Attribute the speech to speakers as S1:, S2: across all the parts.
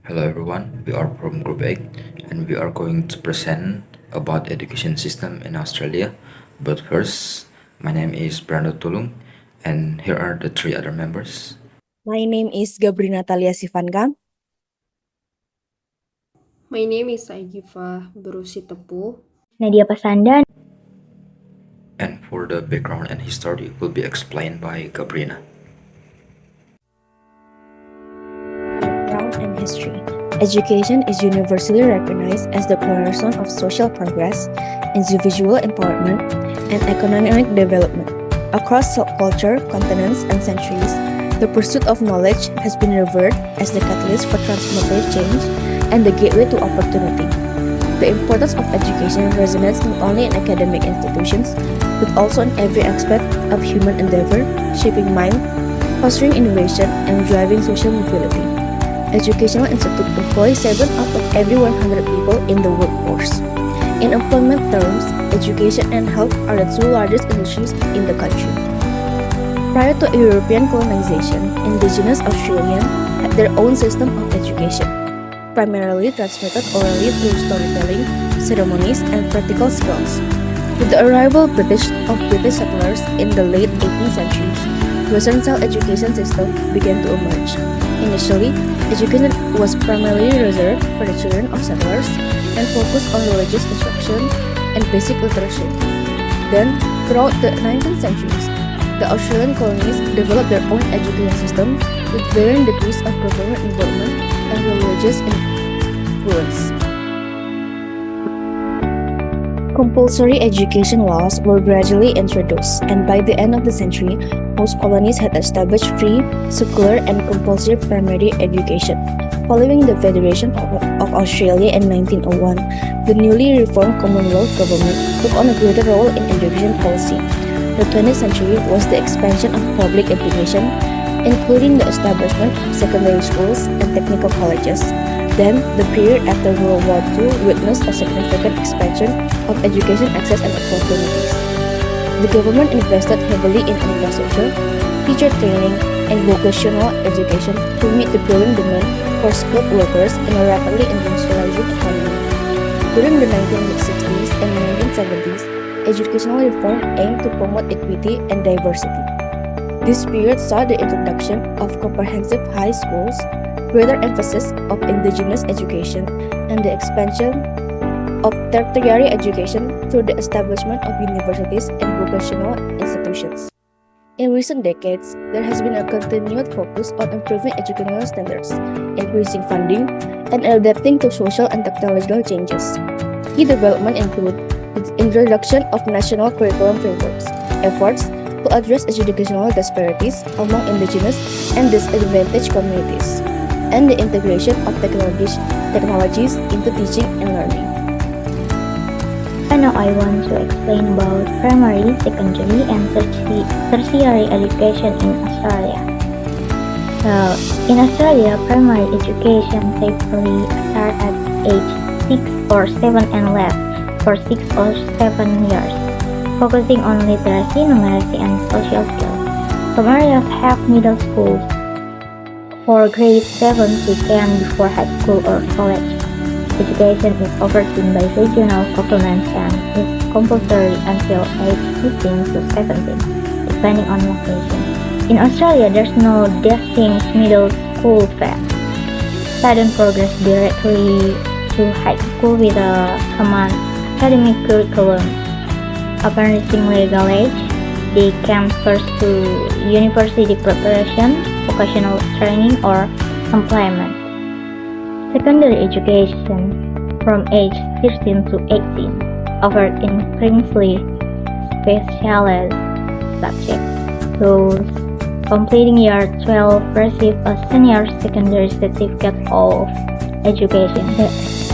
S1: Hello everyone, we are from Group 8 and we are going to present about education system in Australia. But first, my name is Brando Tulung and here are the three other members.
S2: My name is Gabri Natalia Sivanka.
S3: My name is Aigifa Berusi Tepu.
S4: Nadia Pasanda.
S1: And for the background and history will be explained by Gabrina.
S2: Background and history. Education is universally recognized as the cornerstone of social progress, individual empowerment, and economic development. Across culture, continents, and centuries, the pursuit of knowledge has been revered as the catalyst for transformative change and the gateway to opportunity. The importance of education resonates not only in academic institutions, but also in every aspect of human endeavor, shaping mind, fostering innovation, and driving social mobility. Educational institutes employ 7 out of every 100 people in the workforce. In employment terms, education and health are the two largest industries in the country. Prior to European colonization, indigenous Australians had their own system of education, primarily transmitted orally through storytelling, ceremonies, and practical skills. With the arrival of British settlers in the late 18th century, Western-style education system began to emerge. Initially, education was primarily reserved for the children of settlers and focused on religious instruction and basic literacy. Then, throughout the 19th centuries, the Australian colonies developed their own education system with varying degrees of government involvement and religious influence. Compulsory education laws were gradually introduced, and by the end of the century, most colonies had established free, secular, and compulsory primary education. Following the Federation of Australia in 1901, the newly reformed Commonwealth government took on a greater role in education policy. The 20th century was the expansion of public education, including the establishment of secondary schools and technical colleges. Then, the period after World War II witnessed a significant expansion of education access and opportunities. The government invested heavily in infrastructure, teacher training, and vocational education to meet the growing demand for skilled workers in a rapidly industrializing economy. During the 1960s and 1970s, educational reform aimed to promote equity and diversity. This period saw the introduction of comprehensive high schools, greater emphasis of indigenous education, and the expansion of tertiary education through the establishment of universities and vocational institutions. In recent decades, there has been a continued focus on improving educational standards, increasing funding, and adapting to social and technological changes. Key developments include the introduction of national curriculum frameworks, efforts to address educational disparities among indigenous and disadvantaged communities, and the integration of technologies into teaching and learning.
S4: And now I want to explain about primary, secondary, and tertiary education in Australia. So, in Australia, primary education typically starts at age 6 or 7 and lasts for 6 or 7 years, focusing on literacy, numeracy, and social skills. Some areas have middle schools for grade 7 to 10 before high school or college. Education is overseen by regional governments and is compulsory until age 15 to 17, depending on location. In Australia, there's no distinct middle school phase. Students progress directly to high school with a common academic curriculum. Upon reaching legal age, they can pursue university preparation, vocational training, or employment. Secondary education from age 13 to 18 offered in primarily specialized subjects. Those completing year 12 receive a senior secondary certificate of education.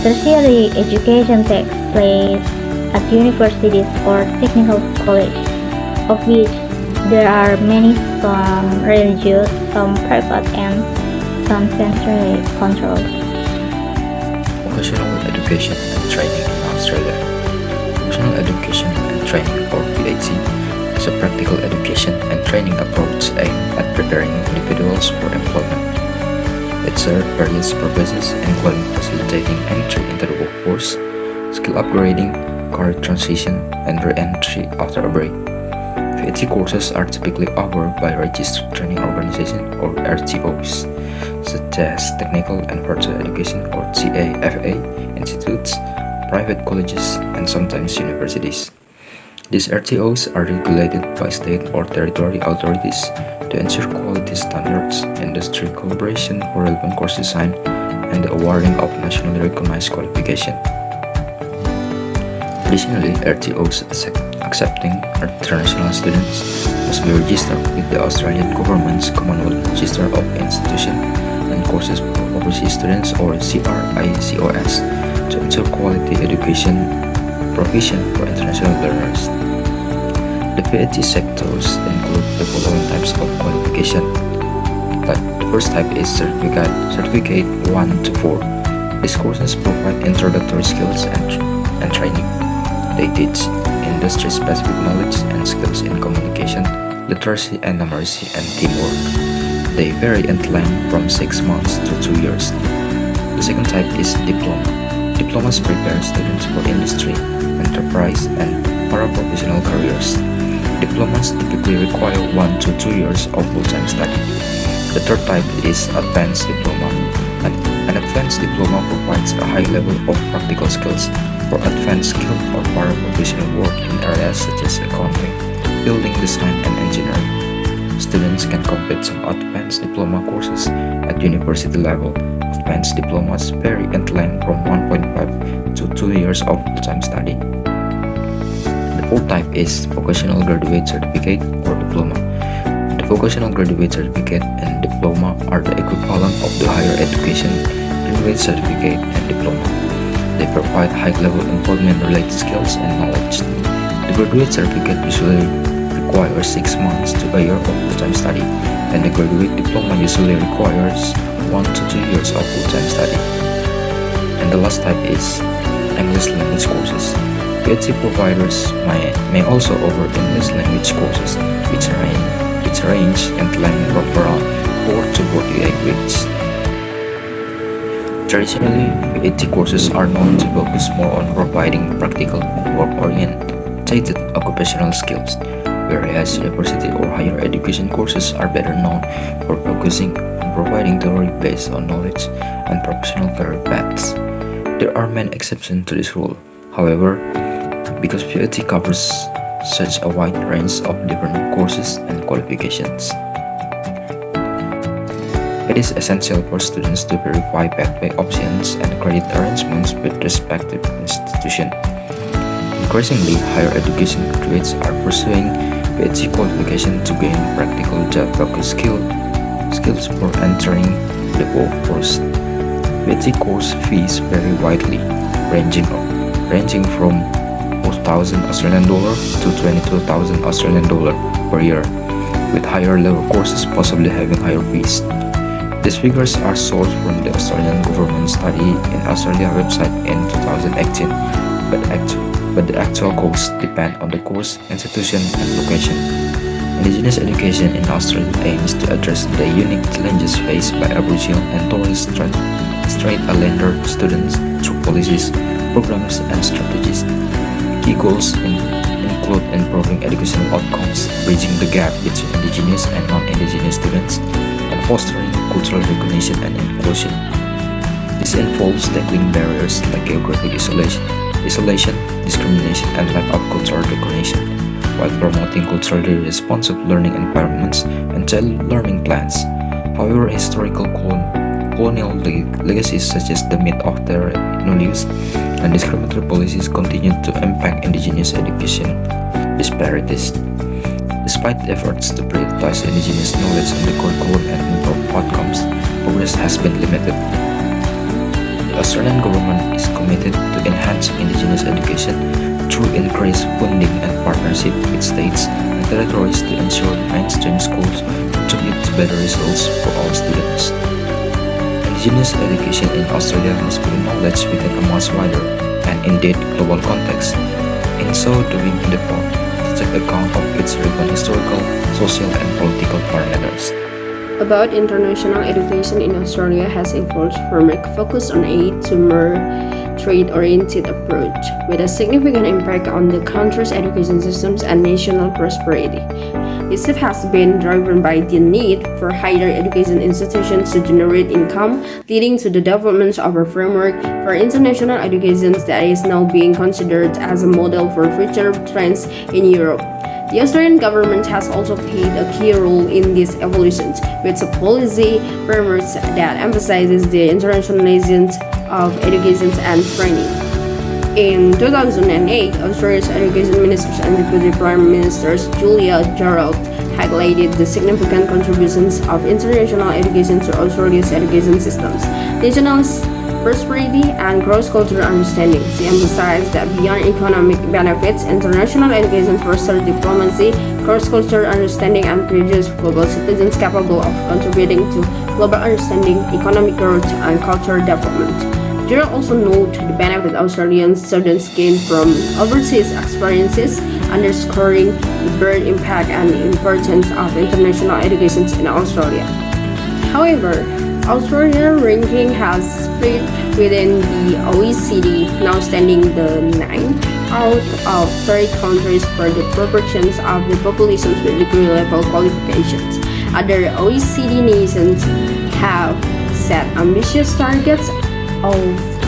S4: Tertiary education takes place at universities or technical colleges, of which there are many, some religious, some private, and some centrally controlled.
S1: Vocational education and training in Australia. Vocational education and training, or VAT, is a practical education and training approach aimed at preparing individuals for employment. It serves various purposes, including facilitating entry into the workforce, skill upgrading, career transition, and re-entry after a break. VET courses are typically offered by registered training organizations or RTOs, such as Technical and Further Education or TAFA institutes, private colleges, and sometimes universities. These RTOs are regulated by state or territory authorities to ensure quality standards, industry collaboration for relevant course design, and the awarding of nationally recognized qualification. Additionally, RTOs accepting international students must be registered with the Australian government's Commonwealth Register of Institutions and Courses for Overseas Students or CRICOS to ensure quality education provision for international learners. The VET sectors include the following types of qualification. The first type is Certificate 1 to 4. These courses provide introductory skills and training. They teach industry-specific knowledge and skills in communication, literacy and numeracy, and teamwork. They vary in length from 6 months to 2 years. The second type is Diploma. Diplomas prepare students for industry, enterprise, and paraprofessional careers. Diplomas typically require 1 to 2 years of full-time study. The third type is Advanced Diploma. An advanced diploma provides a high level of practical skills for advanced skilled or paraprofessional work in areas such as accounting, building design, and engineering. Students can complete some advanced diploma courses at university level. Advanced diplomas vary in length from 1.5 to 2 years of full-time study. The fourth type is Vocational Graduate Certificate or Diploma. The Vocational Graduate Certificate and Diploma are the equivalent of the Higher Education Graduate Certificate and Diploma. They provide high-level employment-related skills and knowledge. The Graduate Certificate usually requires 6 months to a year of full-time study, and the Graduate Diploma usually requires 1 to 2 years of full-time study. And the last type is English language courses. VET providers may also offer English language courses, which range in length from around 4 to 48 weeks. Traditionally, VET courses are known to focus more on providing practical, work-oriented occupational skills, whereas university or higher education courses are better known for focusing on providing theory based on knowledge and professional career paths. There are many exceptions to this rule. However, because VET covers such a wide range of different courses and qualifications, it is essential for students to verify pathway options and credit arrangements with respective institutions. Increasingly, higher education graduates are pursuing VET qualification to gain practical job-focused skills for entering the workforce. VET course fees vary widely, ranging from $4,000 to $22,000 per year, with higher level courses possibly having higher fees. These figures are sourced from the Australian government study in Australia website in 2018, but the actual costs depend on the course, institution, and location. Indigenous education in Australia aims to address the unique challenges faced by Aboriginal and Torres Strait Islander students through policies, programs, and strategies. Key goals include improving educational outcomes, bridging the gap between Indigenous and non-Indigenous students, and fostering cultural recognition and inclusion. This involves tackling barriers like geographic isolation, discrimination, and lack of cultural recognition, while promoting culturally responsive learning environments and child learning plans. However, historical colonial legacies such as the myth of terra nullius and discriminatory policies continue to impact Indigenous education disparities. Despite efforts to prioritize Indigenous knowledge in the curriculum and improve outcomes, progress has been limited. The Australian government is committed to enhancing Indigenous education through increased funding and partnership with states and territories to ensure mainstream schools contribute to better results for all students. Indigenous education in Australia must be acknowledged within a much wider and indeed global context. In so doing, in the point to take account of its relevant historical, social, and political parameters.
S3: about international education in Australia has evolved from a focus on aid to more trade-oriented approach, with a significant impact on the country's education systems and national prosperity. This shift has been driven by the need for higher education institutions to generate income, leading to the development of a framework for international education that is now being considered as a model for future trends in Europe. The Australian government has also played a key role in these evolutions, with a policy framework that emphasizes the internationalization of education and training. In 2008, Australia's education ministers and deputy prime ministers Julia Gillard highlighted the significant contributions of international education to Australia's education systems, national prosperity, and cross-cultural understanding. She emphasized that beyond economic benefits, international education fosters diplomacy, cross-cultural understanding, and produces global citizens capable of contributing to global understanding, economic growth, and cultural development. Gerald also noted the benefit Australian students gain from overseas experiences, underscoring the broad impact and the importance of international education in Australia. However, Australia's ranking has split within the OECD, now standing the 9th out of 30 countries for the proportions of the populations with degree level qualifications. Other OECD nations have set ambitious targets of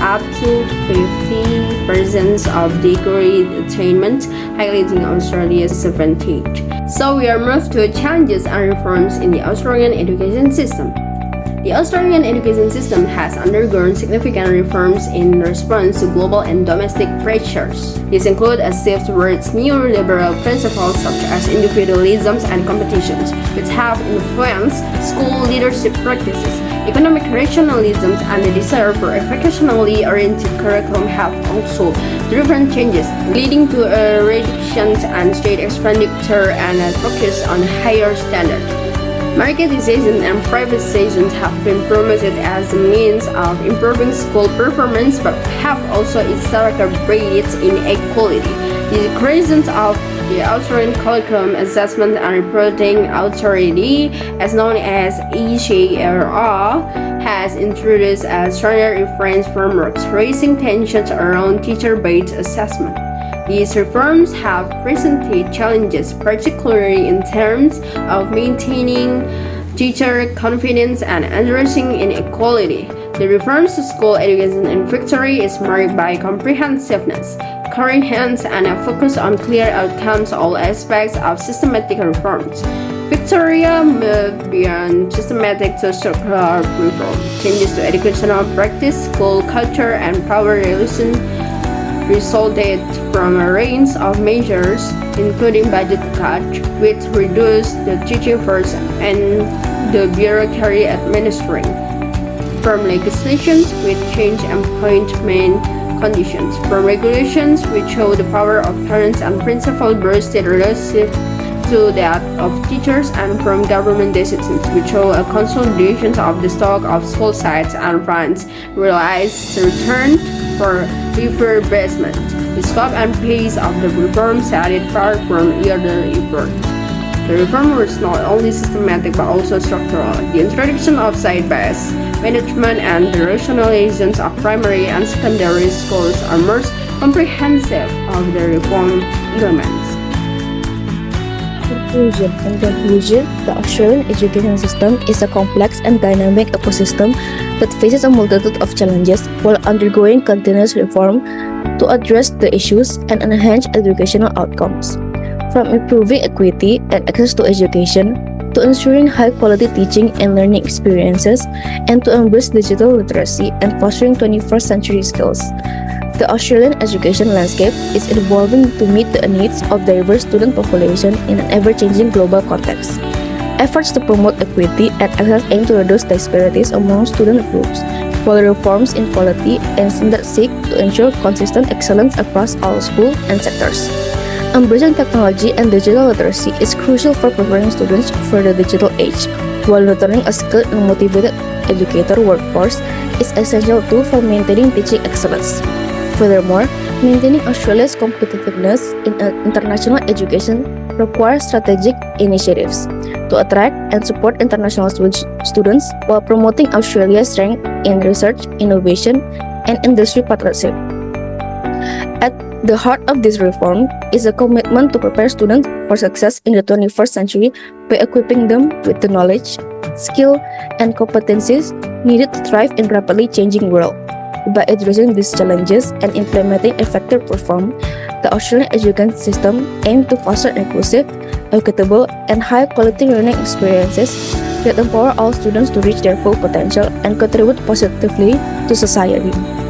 S3: up to 50% of degree attainment, highlighting Australia's advantage. So we are moved to challenges and reforms in the Australian education system. The Australian education system has undergone significant reforms in response to global and domestic pressures. These include a shift towards neoliberal principles such as individualism and competitions, which have influenced school leadership practices. Economic rationalism and the desire for a vocationally oriented curriculum have also driven changes, leading to a reduction in state expenditure and a focus on higher standards. Marketization and privatization have been promoted as a means of improving school performance, but have also exacerbated inequality. The creation of the Australian Curriculum Assessment and Reporting Authority, as known as ACRR, has introduced a stronger reference framework, raising tensions around teacher-based assessment. These reforms have presented challenges, particularly in terms of maintaining teacher confidence and addressing inequality. The reforms to school education in Victoria is marked by comprehensiveness, coherence, and a focus on clear outcomes, all aspects of systematic reforms. Victoria moved beyond systematic to structural reform. Changes to educational practice, school culture, and power relations resulted from a range of measures, including budget cuts, which reduced the teaching force and the bureaucracy administering, from legislations which changed appointment conditions, from regulations which show the power of parents and principals boosted relative to that of teachers, and from government decisions which show a consolidation of the stock of school sites and funds realized return for refurbishment. The scope and pace of the reform set it far from other efforts. The reform was not only systematic but also structural. The introduction of site-based management and the rationalizations of primary and secondary schools are most comprehensive of the reform elements.
S2: In conclusion, the Australian education system is a complex and dynamic ecosystem that faces a multitude of challenges while undergoing continuous reform to address the issues and enhance educational outcomes. From improving equity and access to education, to ensuring high-quality teaching and learning experiences, and to embrace digital literacy and fostering 21st century skills. The Australian education landscape is evolving to meet the needs of diverse student population in an ever-changing global context. Efforts to promote equity and access aim to reduce disparities among student groups, while reforms in quality and standards seek to ensure consistent excellence across all schools and sectors. Embracing technology and digital literacy is crucial for preparing students for the digital age, while nurturing a skilled and motivated educator workforce is an essential tool for maintaining teaching excellence. Furthermore, maintaining Australia's competitiveness in international education requires strategic initiatives to attract and support international students while promoting Australia's strength in research, innovation, and industry partnership. At the heart of this reform is a commitment to prepare students for success in the 21st century by equipping them with the knowledge, skill, and competencies needed to thrive in rapidly changing world. By addressing these challenges and implementing effective reform, the Australian education system aims to foster inclusive, equitable, and high-quality learning experiences that empower all students to reach their full potential and contribute positively to society.